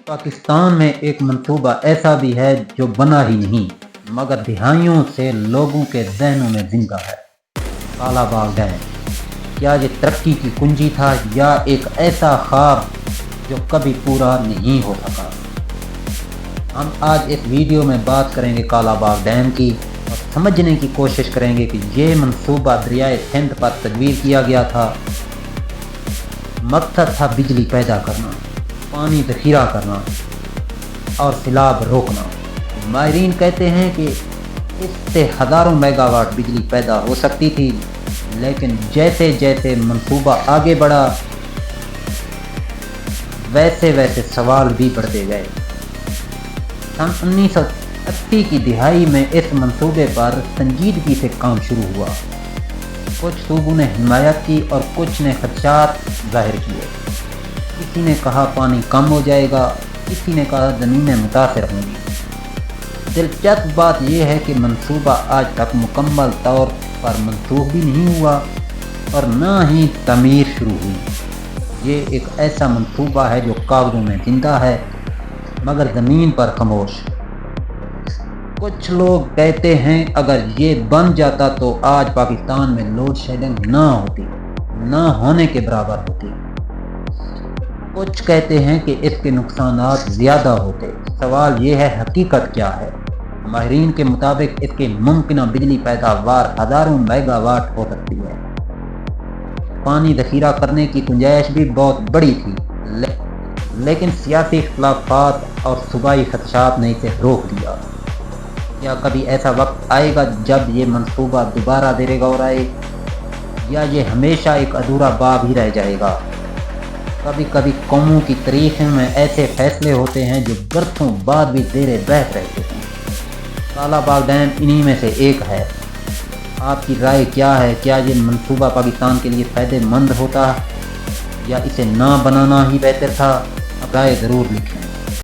पाकिस्तान में एक मंसूबा ऐसा भी है जो बना ही नहीं मगर दहाइयों से लोगों के जहनों में जिंदा है। काला बाग डैम क्या ये तरक्की की कुंजी था या एक ऐसा ख्वाब जो कभी पूरा नहीं हो सका। हम आज इस वीडियो में बात करेंगे काला बाग डैम की और समझने की कोशिश करेंगे कि ये मंसूबा दरियाए सिंध पर तजवीज़ किया गया था। मकसद था बिजली पैदा करना, पानी ज़ख़ीरा करना और सैलाब रोकना। माहिरीन कहते हैं कि इससे हज़ारों मेगावाट बिजली पैदा हो सकती थी, लेकिन जैसे जैसे मंसूबा आगे बढ़ा वैसे वैसे सवाल भी बढ़ते गए। सन 1980 की दिहाई में इस मंसूबे पर संजीदगी से काम शुरू हुआ। कुछ सूबों ने हिमायत की और कुछ ने खदशात जाहिर किए। किसी ने कहा पानी कम हो जाएगा, किसी ने कहा ज़मीनें मुतासिर होंगी। दिलचस्प बात यह है कि मंसूबा आज तक मुकम्मल तौर पर मनसूख भी नहीं हुआ और न ही तमीर शुरू हुई। ये एक ऐसा मंसूबा है जो कागज़ों में जिंदा है मगर ज़मीन पर खामोश। कुछ लोग कहते हैं अगर ये बन जाता तो आज पाकिस्तान में लोड शेडिंग ना होती, ना होने के बराबर होती। कुछ कहते हैं कि इसके नुकसानात ज़्यादा होते। सवाल ये है हकीकत क्या है। माहिरीन के मुताबिक इसकी मुमकिन बिजली पैदावार हज़ारों मेगावाट हो सकती है। पानी ज़ख़ीरा करने की गुंजाइश भी बहुत बड़ी थी, लेकिन सियासी इख्तिलाफ़ात और सूबाई खदशात ने इसे रोक दिया। क्या कभी ऐसा वक्त आएगा जब ये मंसूबा दोबारा ज़ेरे गौर आए या ये हमेशा एक अधूरा बाब ही रह जाएगा। कभी कभी कौमों की तारीख़ में ऐसे फैसले होते हैं जो बरसों बाद भी ज़ेरे बहस रहते हैं। काला बाग डैम इन्हीं में से एक है। आपकी राय क्या है? क्या ये मंसूबा पाकिस्तान के लिए फ़ायदेमंद होता या इसे ना बनाना ही बेहतर था? राय ज़रूर लिखें।